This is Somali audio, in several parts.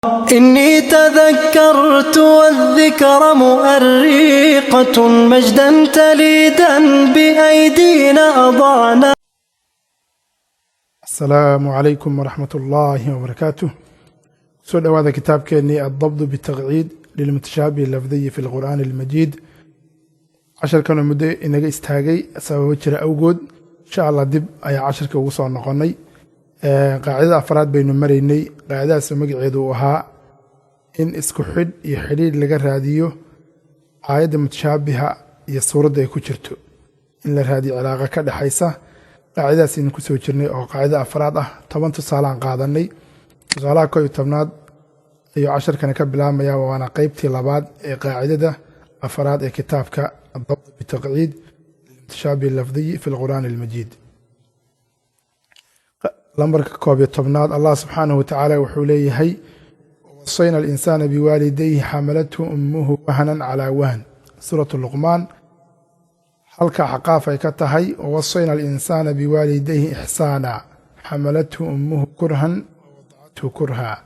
إني تذكرت والذكر مؤرقة مجدا تليدا بأيدينا أضعنا. السلام عليكم ورحمة الله وبركاته. سؤال هذا كتاب كأني الضبط بالتقعيد للمتشابه اللفظي في القرآن المجيد. عشر كانوا مدة إنك استهاجي سبب وجه أوجود إن شاء الله دب أي عشر كوصل نقني قاعدة أفراد بين مريني قاعدة سمج عدوها إن إسكحد يحليل لجر هذه عايد متشابهة يصور ده كشرته إن هذه علاقة كده حيسة قاعدة سين كسوجرني أو قاعدة أفراد طبعا تصالح قاعدني تصالح كوي تبناد أي عشر كان كبلا ميا وأنا قيبتي لبعض قاعدة أفراد كتابك الضبط بالتقعيد المتشابه اللفظي في القرآن المجيد. لمبرك كوبي تبناد الله سبحانه وتعالى وحوليه هي وصينا الإنسان بوالديه حملته أمه وهنا على وهن سورة اللقمان حلقة حقافة كتهي ووصينا الإنسان بوالديه إحسانا حملته أمه كرها ووضعته كرها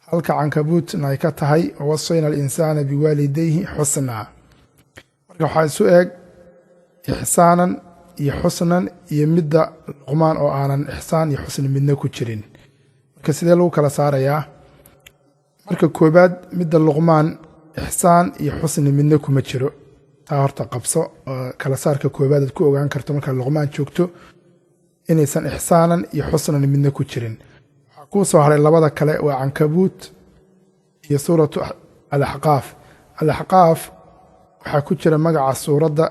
حلقة عنكبوت نايكتهي ووصينا الإنسان بوالديه حسنا مركب سؤال إحسانا يحسنا يمد لقمان أو آنا إحسان يحسن منا كتشرين كسيدي لو كلا ساريا مركب كوباد مد اللقمان إحسان يحسن منا كمتشرو horta qabso kala saarka koobaad ku ogaan karto marka luqmaan joogto inaysan ixsaanan iyo xusnan midna ku jirin waxa ku soo haray labada kale waa cankabuut iyo suuratu al-ahqaaf al-ahqaaf waxa ku jira magaca suurada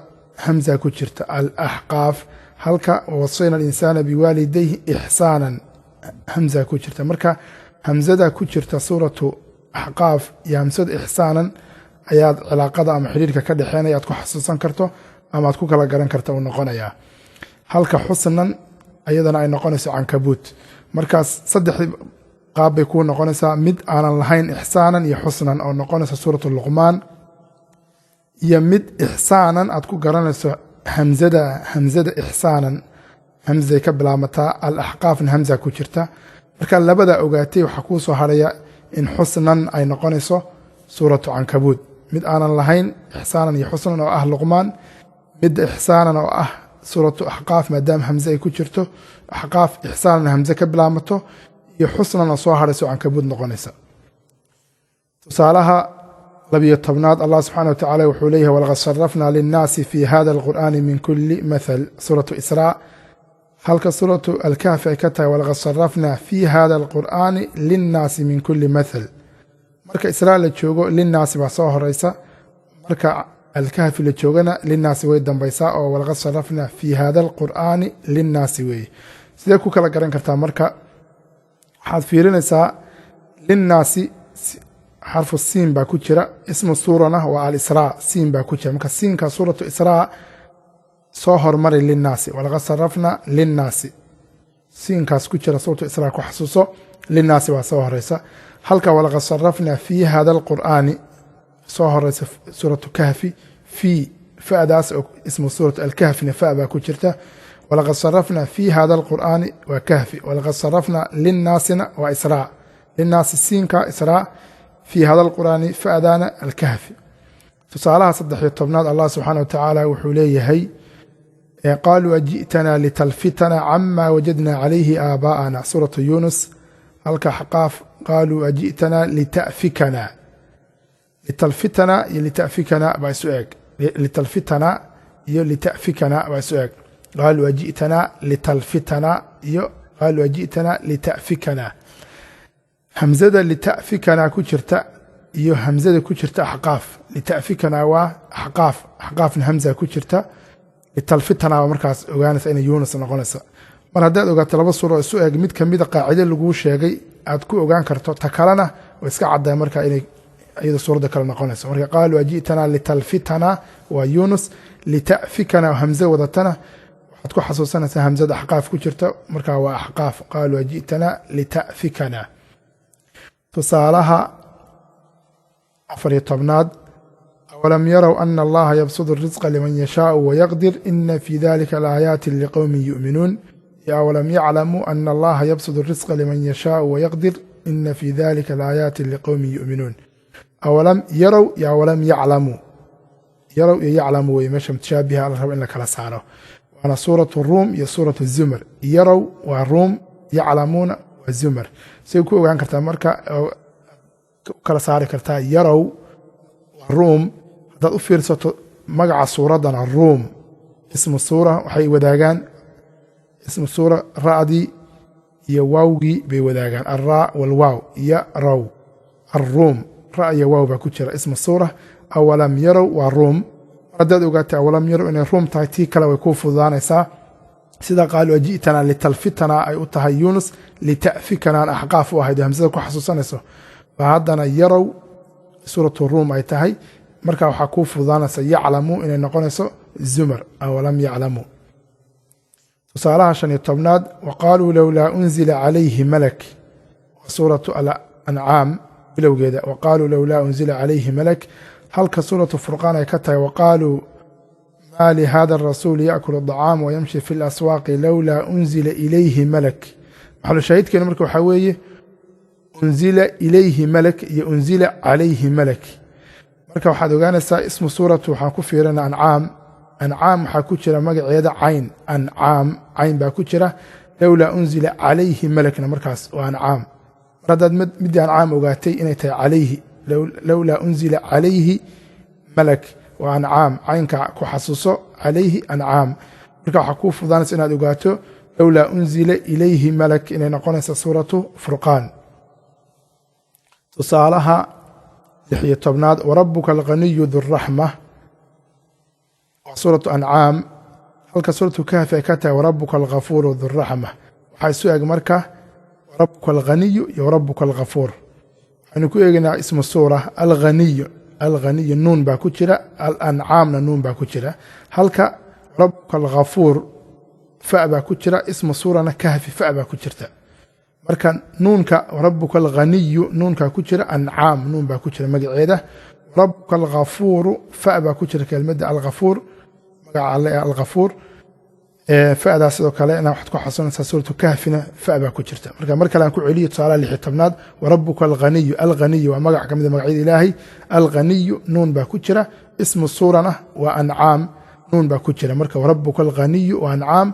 hamza ku jirta al-ahqaaf halka wasayna al-insana biwalidayhi ihsaanan hamza ku jirta marka hamzada ku jirta suuratu ahqaaf iyo hamzada ihsaanan ayaad cilaaqada ama xiriirka ka dhaxeynaya aad ku xasuusan karto ama aad ku kala garan karto oo noqonaya halka xusnan ayadana ay noqonayso cankabuut markaas saddex qaab bay ku noqonaysaa mid aanan lahayn ixsaanan iyo xusnan oo noqonaysa suuratu luqmaan iyo mid ixsaanan aad ku garanayso hamzada ixsaanan hamzay ka bilaamataa al-ahqaafna hamza ku jirta marka labada ogaatay waxa ku soo haraya in xusnan ay noqonayso suuratu cankabuut mid aanan lahayn ixsaanan iyo xusnan oo ah luqmaan mid ixsaanan oo ah suuratu ahqaaf maadaama hamze ay ku jirto ahqaaf ixsaanan hamze ka bilaamato iyo xusnan oo soo harayso cankabuut noqonaysa tusaalaha 12 Allah subhanahu wa ta'ala wuxuu leeyahay walaqad sarrafna lin-naasi fi hada al-qur'ani min kulli mathal suratu isra halka suratu al-kahf ay ka tahay walaqad sarrafna fi hada al-qur'ani lin-naasi min kulli mathal marka israa la joogo linnaasi baa soo horeysa marka alkahfi la joogana linnaasi way dambaysaa oo walaqad sarrafna fi hada alqur'aani linnaasi weeye sidee ku kala garan kartaa marka waxaad fiirinaysaa linnaasi xarfu siin baa ku jira ismu suurana waa al-israa siin baa ku jira marka siinka suuratu israa soo hormari linnaasi walaqad sarrafna linnaasi siinkaas ku jira suuratu israa ku xasuuso linnaasi waa soo horeysa halka walaqad sarrafna fi hada alqur'aani soo horeysa suuratu kahfi fi fa'daas oo ismu suuratu al-kahfina fa baa ku jirta walaqad sarrafna fi hada alqur'aani wa kahfi walaqad sarrafna linnaasina wa israa linnaasi siinka israa fi hada alqur'aani fa'daana al-kahfi tusaalaha 13 Allah subhanahu wa ta'ala wuxuu leeyahay qaaluu aji'tana litalfitana amma wajadna alayhi aabaa'ana suuratu yunus halka ahqaaf قالوا أجئتنا لتأفكنا لتلفتنا لتأفكنا بأسؤال لتلفتنا لتأفكنا بأسؤال قالوا أجئتنا لتلفتنا قالوا أجئتنا لتأفكنا همزة لتأفكنا كشرتا همزة كشرتا أحقاف لتأفكنا وأحقاف أحقاف همزة كشرتا لتلفتنا ومركز أغانس أين يونس نقولس mar haddaad ogaato laba suuro isu eeg mid kamida qaacide lagu sheegay aad ku ogaan karto ta kalena oo iska caday marka inay ayada suurada kale noqonayso marka qaalu ajitana litalfitana wa yunus lita'fikana hamza wadatana waxaad ku xasuusanaysaa hamzada ahqaaf ku jirta marka waa ahqaaf qaalu ajitana lita'fikana tusaalaha 14 أولم يروا أن الله يبسط الرزق لمن يشاء ويقدر إن في ذلك لآيات لقوم يؤمنون أولم يعلموا أن الله يبسط الرزق لمن يشاء ويقدر ina fii dalika laaayaati liqowmin yu'minuun awalam yarow iyo awalam yaclamuu yarow iyo yaclamu wey meesha mutashaabiha la rabo in la kala saaro waana suuratu ruum iyo suuratu zumar yarow waa ruum yaclamuuna waa zumar say ku ogaan kartaa marka u kala saari kartaa yarow waa ruum haddaad u fiirsato magaca suuraddana ruum ismu suura waxay wadaagaan ismu suura ra'dii iyo waawgii bay wadaagaan alraa walwaaw yarow alruum ra iyo waaw baa ku jira ismu suura awalam yarow waa ruum mar haddaad ogaatay awalam yarow inay ruum tahay tii kale way kuu fududaanaysaa sida qaaluu aji'tanaa litalfitanaa ay u tahay yuunus lita'fikanaan axqaaf u ahayd hamsada ku xasuusanayso baa haddana yarow suuratu ruum ay tahay marka waxaa kuu fududaanaysa yaclamuu inay noqonayso zumar awalam yaclamuu tusaalaha 15aad waqaaluu lowlaa unzila calayhi malak waa suuratu alancaam bilowgeeda waqaaluu lowlaa unzila calayhi malak halka suuratu furqaan ay ka tahay waqaaluu maa lihada arasuuli yaأkulu الطacaam wayamshi fi اlaswaaqi lowlaa unzila ilayhi malak maxalushaahidkeena marka waxaa weeye unzila ilayhi malak iyo unzila calayhi malak marka waxaad ogaanaysaa ismu suuratu waxaan ku fiirina ancaam waxaa ku jira magaceeda cayn ancaam cayn baa ku jira lowlaa unzila calayhi malakna markaas waa ancaam mar haddaad middii ancaam ogaatay inay tahay calayhi lowlaa unzila calayhi malak waa ancaam caynka ku xasuuso calayhi ancaam marka waxaa kuu fudaanaysa inaad ogaato lowlaa unzila ilayhi malak inay noqonaysa suuratu furqaan tusaalaha 16aad warabuka alghaniyu duraxma waa suuratu ancaam halka suuratu kahfi ay ka tahay warabuka alghafuuru duraxma waxaa isu eg marka warabuka alghaniyu iyo warabuka alghafuur waxaynu ku eegaynaa ismu suura alghaniyu nuun baa ku jira alancaamna nuun baa ku jira halka warabuka alghafuur fa baa ku jira ismu suurana kahfi fa baa ku jirta marka nuunka warabuka alghaniyu nuunkaa ku jira ancaam nuun baa ku jira magaceeda warabuka alghafuuru fa baa ku jira kelmadda alghafuur magaca alle ee alghafuur fa'daa sidoo kale inaa waxaad ku xasuunaysaa suuratu kahfina fa baa ku jirta marka mar kale aan ku celiyo tusaalaha 16aad warabuka alghaniyu waa magac ka mida magacyada ilaahay alghaniyu nuun baa ku jira ismu suurana waa ancaam nuun baa ku jira marka warabuka alghaniyu waa ancaam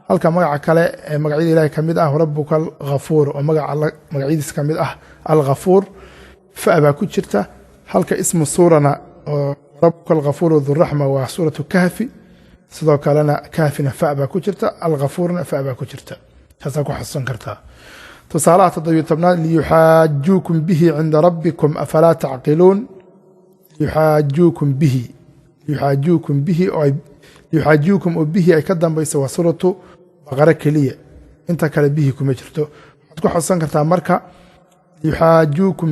halka magaca kale ee magacyada ilaahay ka mid ah warabuka alghafuur oo magacyadiisa ka mid ah alghafuur fa baa ku jirta halka ismu suurana oo warabuka alghafuuru duraxma waa suuratu kahfi sidoo kalena kahfina fa baa ku jirta alghafuurna fa baa ku jirta taasaa ku xasuusan kartaa tusaalaha 17aad liyuxaajuukum bihi cinda rabbikum afalaa tacqiluun liyuxaajuukum bihi oo bihi ay ka dambayso waa suuratu baqara keliya inta kale bihi kuma jirto waxaad ku xusuusan kartaa marka liyuxaajuukum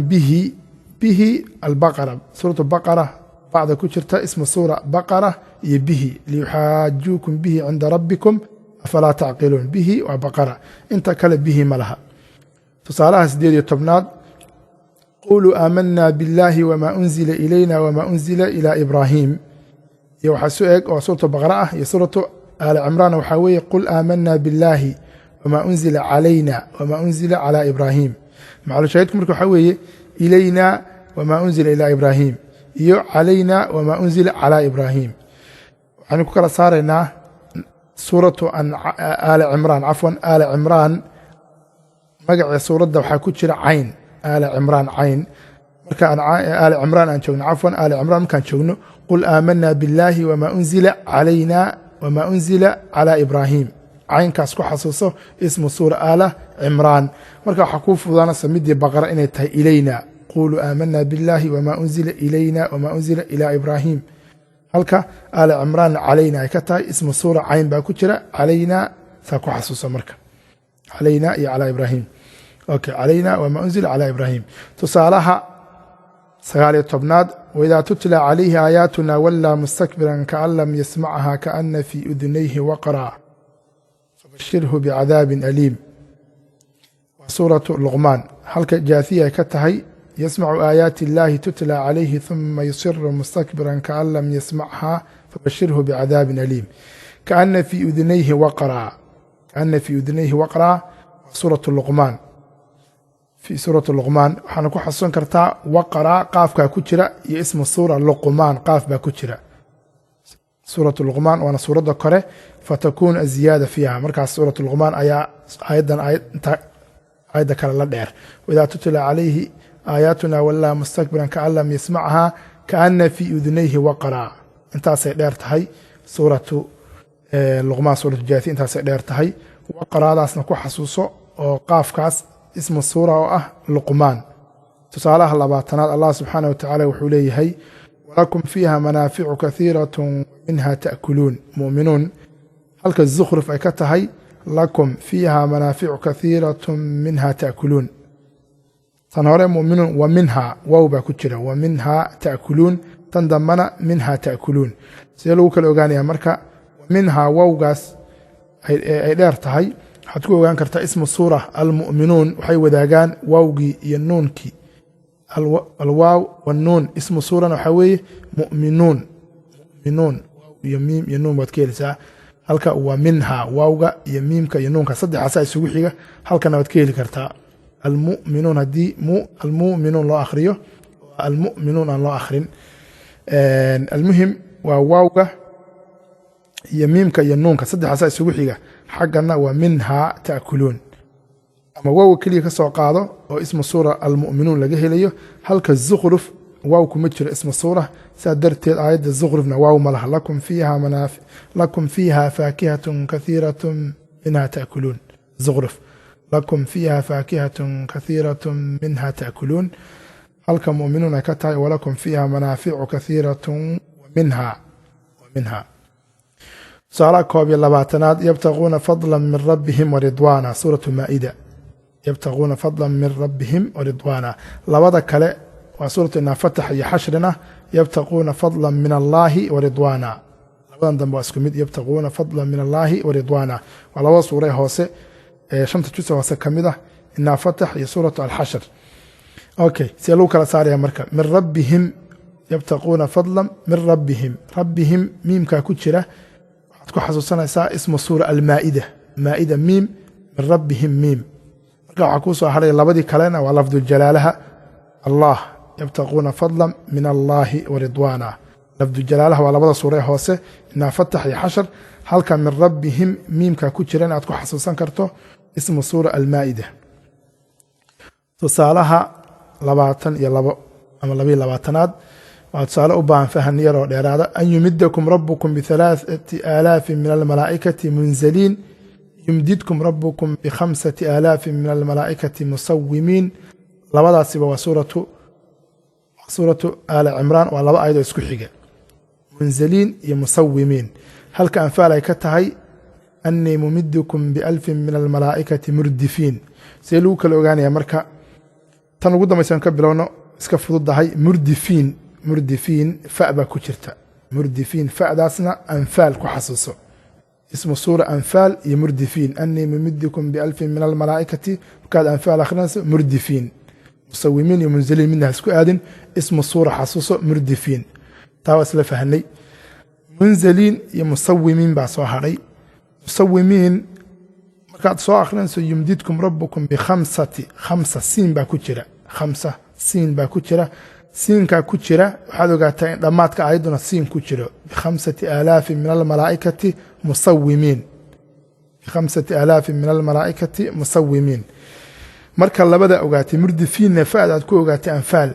bihi albaqara suuratu baqara bacda ku jirta ismu suura baqara iyo bihi liyuxaajuukum bihi cinda rabbikum afalaa tacqiluun bihi waa baqara inta kale bihi ma laha tusaalaha 18aad quluu aamanaa biاllaahi wmaa unzila ilayna wmaa unzila ilaa ibraahim iyo waxaa su eg oo suuratu baqara ah iyo suuratu aali cimraan waxaa weeye qul aamanaa biاllaahi wmaa unzila calayna wmaa unzila calaa ibraahim maxalushaahidku marka waxaa weeye ilayna wmaa unzila ilaa ibraahim iyo calayna wmaa unzila calaa ibraahim waxaynu ku kala saaraynaa suuratu aali cimraan cafwan aali cimraan magaca suuradda waxaa ku jira cayn aali cimraan cayn marka aali cimraan aan joogno cafwan aali cimraan markaan joogno qul aamanaa biاllaahi wmaa unzila calayna wmaa unzila calaa ibraahim caynkaas ku xasuuso ismu suura aala cimraan marka waxaa kuu fududaanaysa midii baqara inay tahay ilayna quluu aamanaa biاllaahi wmaa unzila ilayna wmaa unzila ilaa ibraahim halka aali cimraan calayna ay ka tahay ismu suura cayn baa ku jira calayna saa ku xasuusa marka calayna iyo calaa ibraahim okay calayna wmaa unzila calaa ibraahim tusaalaha 19aad waidaa tutla calayhi aayaatuna wallaa mustakbiran kaan lam yasmacha kaana fii udunayhi waqra fabashirhu bicadaabin aliim waa suuratu luqmaan halka jaathiya ay ka tahay yasmacu aayaati illaahi tutla calayhi ثuma yusiru mustakbiran kaan lam yasmacha fabashirhu bicadaabin aliim kaana fii udunayhi waqra waa suuratu luqmaan في سورة اللقمان waxaana ku xasuusan kartaa waqara qaafka ku jira iyo ismu suura luqmaan qaaf baa ku jira سورة اللقمان waana suurada kore fatakun aziyada fiiha markaas suuratu luqmaan ayaa aayadda kale la dheer waidaa tutla calayhi aayaatuna walaa mustakbiran kaan lam yasmacha kaana fii udunayhi waqara intaasay dheer tahay suuratu luqmaan suuratu jaati intaasay dheer tahay waqaraadaasna ku xasuuso oo qaafkaas ismu suura oo ah luqmaan tusaalaha labaatanaad allah subxaanah wa tacaala wuxuu leeyahay walakum fiiha manaaficu kahiiraة minha taأkuluun mu'minuun halka zukhruf ay ka tahay lakum fiiha manaaficu kahiiraة minha taأkuluun tan hore mu'minuun wa minha wow baa ku jira wa minha taأkuluun tan dambana minha taأkuluun sidee lagu kala ogaanaya marka minha wowgaas ay dheer tahay waxaad ku ogaan kartaa ismu suura almu'minuun waxay wadaagaan waawgii iyo nuunkii alwaaw wanuun ismu suurana waxaa weeye mu'minuun iyo miim iyo nuun baad ka helisaa halka waa minha waawga iyo miimka iyo nuunka saddexaasaa isugu xiga halkana waad ka heli kartaa almu'minuun haddii almu'minuun loo akhriyo almu'minuun aan loo akhrin almuhim waa waawga iyo miimka iyo nuunka saddexaasaa isugu xiga xaggana waa minha taأkuluun ama waawga keliya ka soo qaado oo ismu suura almu'minuun laga helayo halka zukhruf waaw kuma jiro ismu suura saa darteed aayadda zukhrufna waaw ma laha lakum fiiha faakihatun kahiiraة minha taأkuluun zukhruf lakum fiiha faakihaة kahiiraة minha taأkuluun halka mu'minuun ay ka tahay walakum fiiha manaaficu kahiiraة minha tusaalaha koob iyo labaatanaad yabtaguuna fadla min rabbihim waridwaana suuratu maa'ida yabtaguuna fadla min rabbihim waridwaana labada kale waa suuratu inaafatax iyo xashrina yabtaguuna fadla min allaahi waridwaana labadan dambe waa isku mid yabtaguuna fadla min allaahi waridwaana waa labada suure hoose ee shanta juz hoose ka mid ah inaafatax iyo suuratu alxashr okay see lagu kala saaraya marka min rabbihim yabtaguuna fadla min rabbihim miimkaa ku jira ku xasuusanaysaa ismu suura almaa'ida maa'ida miim min rabbihim miim marka waxaa kuu soo haray labadii kalena waa lafdu jalaalaha allah yabtaquuna fadla min allaahi waridwaana lafdu jalaalaha waa labada suure hoose inaafatax iyo xashar halka min rabbihim miimka ku jira in aad ku xasuusan karto ismu suura almaa'ida tusaalaha 22 ama 22aad waa tusaale u baahan fahan yaroo dheeraada an yumidakum rabukum b3,000 min almalaa'ikati munzaliin yumdidkum rabukum b5,000 min almalaa'ikati musawimiin labadaasiba waa suuratu aali cimraan waa laba aayadoo isku xiga munzaliin iyo musawimiin halka anfaal ay ka tahay anii mumidukum b1,000 min almalaa'ikati murdifiin see lagu kala ogaanaya marka tan ugu dambaysan ka bilowno iska fududahay murdifiin fa baa ku jirta murdifiin fadaasna anfaal ku xasuuso ismu suura anfaal iyo murdifiin anii mumidukum b1,000 min almalaa'ikati markaad anfaal akhrinayso murdifiin musawimiin iyo munzaliin midna ha isku aadin ismu suura xasuuso murdifiin taa waa isla fahnay munzaliin iyo musawimiin baa soo hadhay musawimiin markaad soo akhrinayso yumdidkum rabukum b5 siin baa ku jira 5 siin baa ku jira siinkaa ku jira waxaad ogaataa in dhammaadka aayadduna siin ku jiro b5,000 min almalaa'ikati musawimiin marka labada ogaatay murdifiinna fa'd aad ku ogaatay anfaal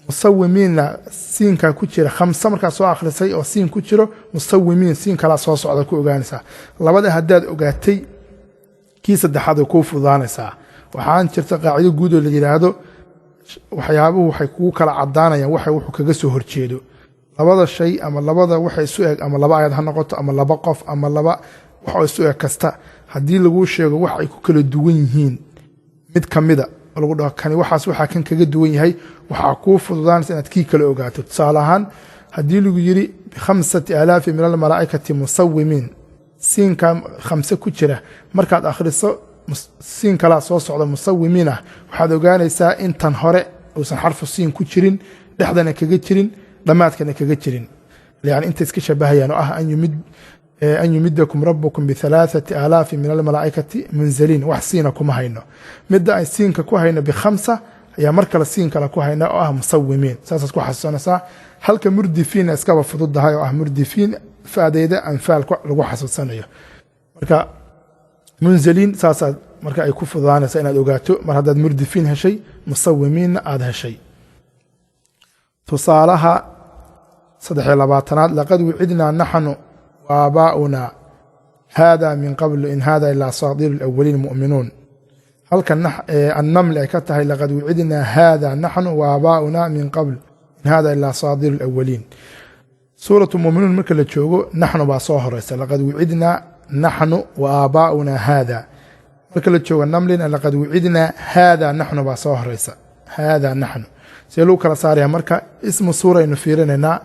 musawimiinna siinkaa ku jira 5 markaad soo akhrisay oo siin ku jiro musawimiin siin kalaa soo socda ku ogaanaysaa labada haddaad ogaatay kii saddexaad way kuu fududaanaysaa waxaan jirta qaacido guud oo la yidhaahdo waxyaabuhu waxay kugu kala cadaanayaan wuxuu kaga soo horjeedo labada shay ama labada waxa isu eg ama laba ayad ha noqoto ama laba qof ama laba waxa isu eg kasta haddii laguu sheego wax ay ku kala duwan yihiin mid ka mida oo lagu dhaho kani waxaas waxaa kan kaga duwan yahay waxaa kuu fududaanaysa inaad kii kala ogaato tusaale ahaan haddii lagu yidhi b5,000 min almalaa'ikati musawimiin siinka 5 ku jira markaad akhriso siin kalaa soo socda musawimiin ah waxaad ogaanaysaa intan hore uusan xarfu siin ku jirin dhexdana kaga jirin dhammaadkana kaga jirin yani inta iska shabahayaan oo ah an an yumidakum rabbukum bihalaaثati aalaafi min almalaa'ikati munzaliin wax siina kuma hayno midda ay siinka ku hayno bikhamsa ayaa mar kale siin kale ku hayna oo ah musawimiin saasaad ku xasuusanaysaa halka murdifiina iskaba fududahay oo ah murdifiin faadeyda anfaal lagu xasuusanayo marka munzaliin saasaad marka ay ku fududaanaysa inaad ogaato mar haddaad murdifiin heshay musawimiinna aad heshay tusaalaha 23aad laqad wicidnaa naxnu وآباؤنا هذا من قبل إن هذا إلا أساطير الأولين مؤمنون halka النمل ay ka tahay لقد وعدنا هذا نحن وآباؤنا من قبل إن هذا إلا أساطير الأولين سورة المؤمنون marka la joogo نحن baa soo horeysa لقد وعدنا نحن وآباؤنا هذا marka la joogo نملنا لقد وعدنا هذا نحن baa soo horeysa هذا نحن see luu kala saaraya marka ismu suura aynu fiirinayna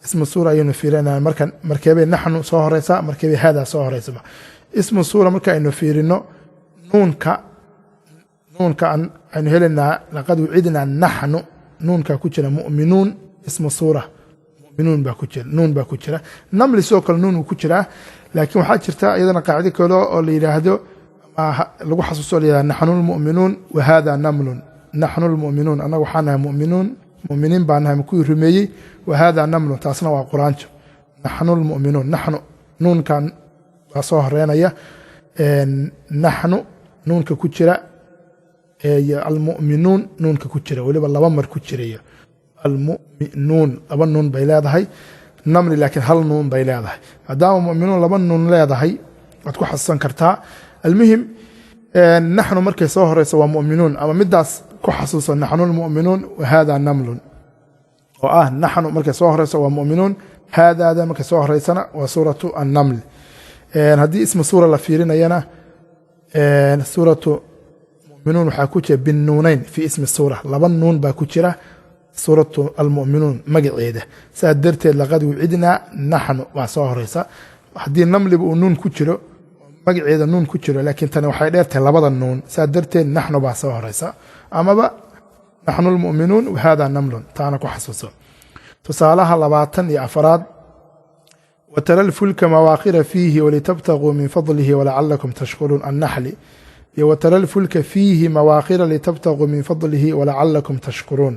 ismu suura ayaynu fiirinaa markeebay naxnu soo horeysa markeebay haadaa soo horeysaba ismu suura marka aynu fiirino nuunka aynu helaynaa laqad wucidnaa naxnu nuunka ku jira mu'minuun ismu suura mu'minuun baa ku jira nuun baa ku jira namli sidoo kale nuun uu ku jiraa laakiin waxaa jirta iyadana qaacido kale oo la yidhaahdo lagu xasuuso la yidhahdo naxnu lmu'minuun wa haadaa namlun naxnu lmu'minuun annaga waxaa nahay mu'minuun muminiin baa nahay kuwii rumeeyey wahada namlu taasna waa quraanjo naxnu lmu'minuun naxnu nuunkan baa soo horeynaya naxnu nuunka ku jira iyo almu'minuun nuunka ku jira weliba laba mar ku jirayo almu'minuun laba nuun bay leedahay namli laakiin hal nuun bay leedahay maadaama mu'minuun laba nuun leedahay waad ku xasuusan kartaa almuhim naxnu markay soo horeyso waa mu'minuun ama midaas ku xasuuso naxnu lmu'minuun wahada namlun oo ah naxnu markay soo horeyso waa mu'minuun haadaada markay soo horeysana waa suuratu annaml haddii ismu suura la fiirinayana suuratu mu'minuun waxaa ku jira binnuunayn fii ismi suura laba nuun baa ku jira suuratu almu'minuun magaceeda saa darteed laqad wucidnaa naxnu baa soo horeysa haddii namliba uu nuun ku jiro magaceeda nuun ku jiro laakiin tani waxay dheertahay labada nuun saa darteed naxnu baa soo horeysa amaba naxnu lmu'minuun wahada namlun taana ku xasuuso tusaalaha 24aad watara lfulka mawaakhira fiihi walitabtaguu min fadlihi walacalakum tashkuruun annaxli iyo watara lfulka fiihi mawaakhira litabtaguu min fadlihi walacalakum tashkuruun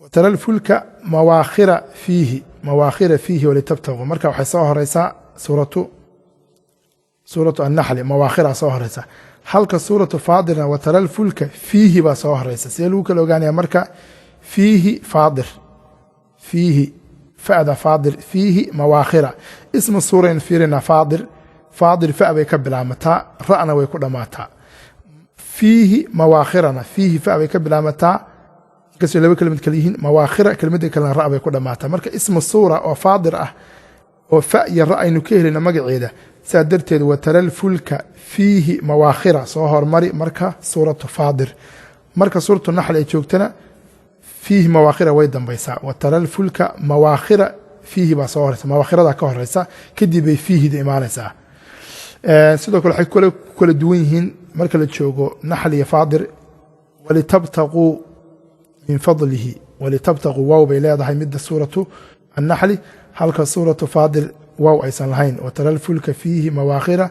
watara lfulka mawaakhira fiihi walitabtaguu marka waxay soo horeysaa suuratu annaxli mawaakhira soo horeysa halka suuratu faadirna watara lfulka fiihi baa soo horeysa see lagu kala ogaanaya marka fiihi faadir fiihi fa'da faadir fiihi mawaakhira ismu suurayn fiirina faadir fa bay ka bilaamataa ra'na way ku dhammaataa fiihi mawaakhirana fiihi fa bay ka bilaamataa inkastoo laba kelimad kale yihiin mawaakhira kelimadda kalena ra' bay ku dhammaataa marka ismu suura oo faadir ah oo fa iyo ra' aynu ka helina magaceeda saa darteed watara lfulka fiihi mawaakhira soo hormari marka suuratu faadir marka suuratu naxl ay joogtana fiihi mawaakhira way dambaysaa watara lfulka mawaakhira fiihi baa soo horeysa mawaakhiradaa ka horeysa kadib bay fiihida imaanaysaa sidoo kale waxay ku kala duwan yihiin marka la joogo naxl iyo faadir walitabtaquu min fadlihi walitabtaquu waaw bay leedahay midda suuratu annaxli halka suuratu faadir waaw aysan lahayn watara lfulka fiihi mawaakhira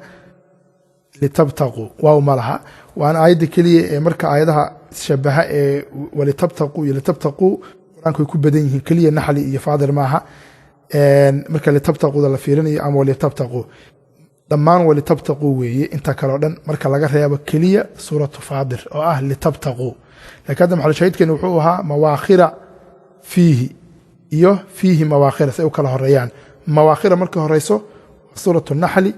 litabtaquu waaw ma laha waana aayadda keliya ee marka aayadaha shabaha ee walitabtaquu iyo litabtaquu qur-aanku way ku badan yihiin keliya naxli iyo faadir maaha marka litabtaquuda la fiirinayo ama walitabtaquu dhammaan walitabtaquu weeye inta kaleo dhan marka laga reebo keliya suuratu faadir oo ah litabtaquu laakiin hadda maxalushahiidkeeni wuxuu ahaa mawaakhira fiihi iyo fiihi mawaakhira say u kala horeeyaan mawaakhira markay horeyso waa suuratu naxli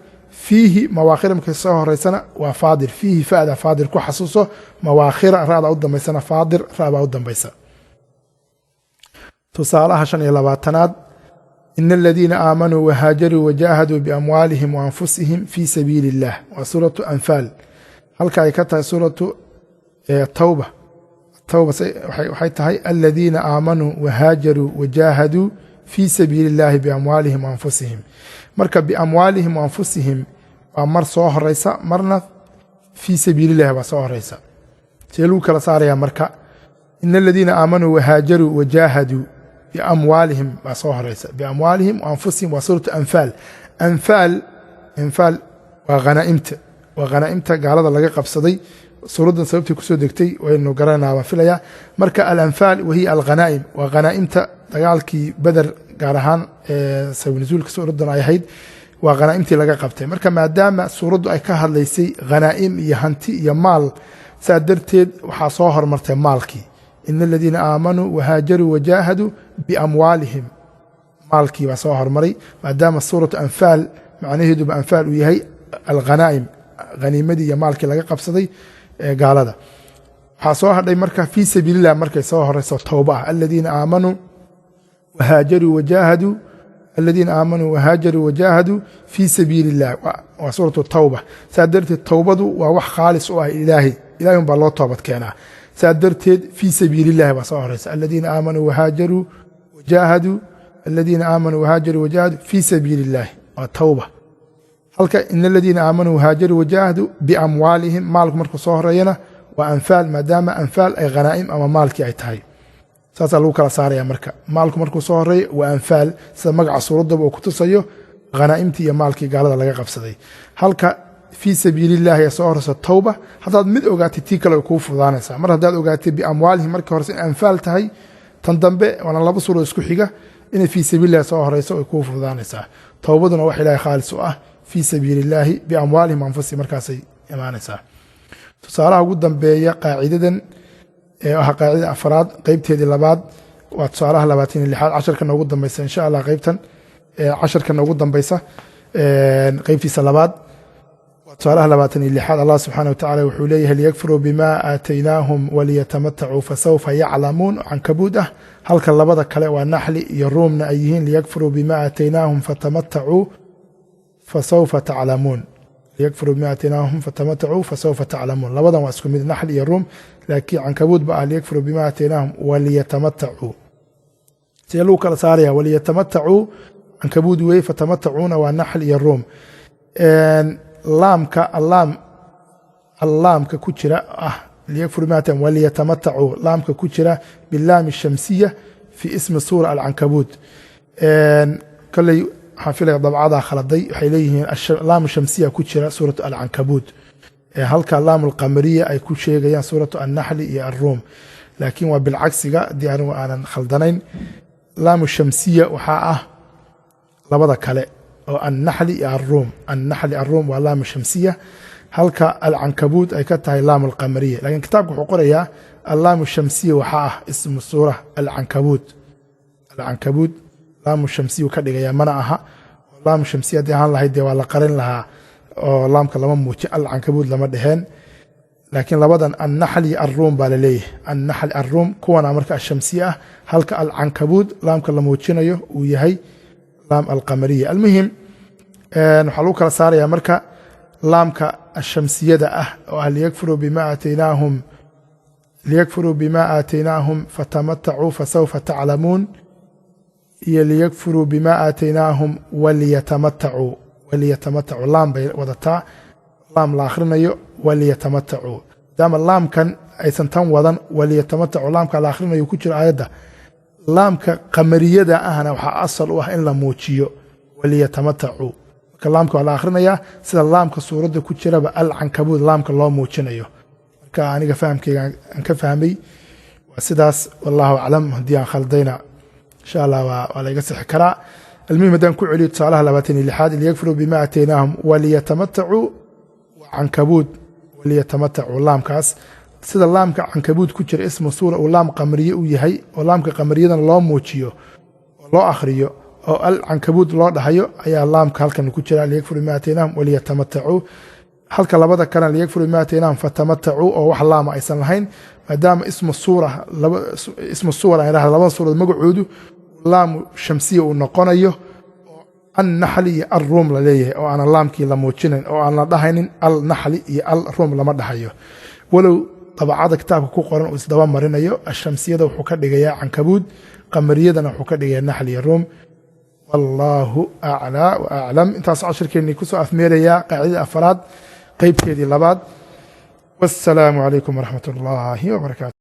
fiihi mawaakhira markay soo horeysana waa faadir fiihi fa'da faadir ku xasuuso mawaakhira ra'da u dambaysana faadir ra'baa u dambaysa tusaalaha 25aad in aladiina aamanuu wahaajaruu wajaahaduu biamwaalihim waanfusihim fii sabiili اllah waa suuratu anfaal halka ay ka tahay suuratu tawba waxay tahay aladiina aamanuu wahaajaruu wajaahaduu fii sabiili اllahi biamwaalihim waanfusihim marka biamwaalihim waanfusihim waa mar soo horeysa marna fii sabiili اllahi baa soo horeysa see lagu kala saaraya marka in aladiina aamanuu wahaajaruu wajaahaduu biamwaalihim baa soo horeysa biamwaalihim waanfusihim waa suuratu anfaal anfaal waa khanaa'imta gaalada laga qabsaday suuraddan sababtii kusoo degtay waynu garanaa waan filayaa marka alanfaal wahiya alghanaa'im waa khanaa'imta dagaalkii beder gaar ahaan sabab nusuulka suuraddan ay ahayd waa khanaa'imtii laga qabtay marka maadaama suuraddu ay ka hadlaysay khanaa'im iyo hanti iyo maal saa darteed waxaa soo hormartay maalkii ina aladiina aamanuu wahaajaruu wajaahaduu biamwaalihim maalkii baa soo hormaray maadaama suuratu anfaal macnaheeduba anfaal uu yahay alghanaa'im haniimadii iyo maalkii laga qabsaday gaalada waxaa soo hadhay marka fii sabiililah markay soo horeyso towba ah aladiina aamanuu wahaajaruu wajaahaduu fii sabiili illah waa suuratu tawba saa darteed towbadu waa wax khaalis u ah ilaahay un baa loo toobad keenaa saa darteed fii sabiili illahi baa soo horeysa aladiina aamanuu wahaajaruu wajaahaduu fii sabiili illahi waa tawba halka in aladiina aamanuu wahaajaruu wajaahaduu biamwaalihim maalku markuu soo horeeyana waa anfaal maadaama anfaal ay khanaa'im ama maalkii ay tahay saasaa lagu kala saaraya marka maalku markuu soo horeeyo waa anfaal sida magaca suuraddaba uu ku tusayo khanaa'imtii iyo maalkii gaalada laga qabsaday halka fii sabiilillahi ee soo horeysa towba haddaad mid ogaatay tii kale way kuu fududaanaysaa mar haddaad ogaatay biamwaalihim markii horeysa in anfaal tahay tan dambe waana laba suurad isku xiga inay fii sabiilillahi soo horeyso way kuu fududaanaysaa towbaduna wax ilaahay khaalis u ah fii sabiili illaahi biamwaalihim anfusihim markaasay imaanaysaa tusaalaha ugu dambeeya qaacidadan ah qaacidada afraad qeybteedii labaad waa tusaalaha 26 casharkana ugu dambaysa insha allah qeybtan casharkana ugu dambaysa qeybtiisa labaad waa tusaalaha 26 allah subxaanahu wa tacaala wuxuu leeyahay liyakfuruu bima aataynaahum waliyatamatacuu fasawfa yaclamuun cankabuud ah halka labada kale waa naxli iyo ruumna ay yihiin liyakfuruu bima aataynaahum fatamatacuu fasawfa taclamuun liyakfuruu bima aataynaahum fatamatacuu fasawfa taclamuun labadan waa isku mid naxl iyo ruum laakiin cankabuud ba ah liyakfuruu bima aataynaahum waliyatamatacuu see lagu kala saaraya waliyatamatacuu cankabuud weeye fatamatacuuna waa naxl iyo ruum allaamka ku jira ah liyakfuruu bima aataynaahum waliyatamatacuu laamka ku jira bilaami shamsiya fi ismi suura alcankabuud koley waxaan filaya dabcadaa khaladay waxay leeyihiin laamu shamsiya ku jira suuratu alcankabuud halka laamu alqamariya ay ku sheegayaan suuratu annaxli iyo alruum laakiin waa bilcagsiga haddii anigu aanan khaldanayn laamu shamsiya waxaa ah labada kale oo annaxli iyo alruum waa laamu shamsiya halka alcankabuud ay ka tahay laamu alqamariya lakiin kitaabka wuxuu qorayaa allaamu shamsiya waxaa ah ismu suura alcankabuud laamu shamsiyu ka dhigaya mana aha laamu shamsiya haddii ahaan lahayd dee waa la qarin lahaa oo laamka lama muujin alcankabuud lama dheheen laakiin labadan annaxli alruum baa laleeyahay annaxli alruum kuwana marka ashamsiya ah halka alcankabuud laamka la muujinayo uu yahay laam alqamariya almuhim waxaa lagu kala saaraya marka laamka ashamsiyada ah oo ah liyakfuruu bima aataynaahum fatamatacuu fasawfa taclamuun iyo liyakfuruu bima aataynaahum waliyatamatacuu laam bay wadataa laam la akhrinayo waliyatamatacuu maadaama laamkan aysan tan wadan waliyatamatacuu laamka la akhrinayo ku jiro aayadda laamka qamariyada ahna waxaa asal u ah in la muujiyo waliyatamatacuu marka laamka waa la akhrinayaa sida laamka suuradda ku jiraba alcankabuud laamka loo muujinayo marka aniga fahamkeyga aan ka fahmay waa sidaas wallahu aclam haddii aan khaldayna insha allah waa layga sixi karaa almuhim haddaan ku celiyo tusaalaha 26 liyakfuruu bima aataynaahum waliyatamatacuu cankabuud waliyatamatacuu laamkaas sida laamka cankabuud ku jira ismu suura uu laam qamariye u yahay oo laamka qamariyadana loo muujiyo oo loo akhriyo oo alcankabuud loo dhahayo ayaa laamka halkan ku jira liyakfuruu bima aataynaahum waliyatamatacuu halka labada kalena liyakfuruu bima aataynaahum fatamatacuu oo wax laama aysan lahayn maadaama ismu suura aan idhahda labada suurad magacoodu laamu shamsiya uu noqonayo oo annaxli iyo alruum la leeyahay oo aanan laamkii la muujinayn oo aan la dhahaynin alnaxli iyo alruum lama dhahayo walow dabacada kitaabka ku qoran uu isdaba marinayo ashamsiyada wuxuu ka dhigayaa cankabuud qamariyadana wuxuu ka dhigayaa naxli iyo ruum wallaahu aclaa wa aclam intaas cashirkeennii kusoo afmeerayaa qaacidada afraad qeybteedii labaad wassalaamu calaykum waraxmat ullaahi wabarakaatu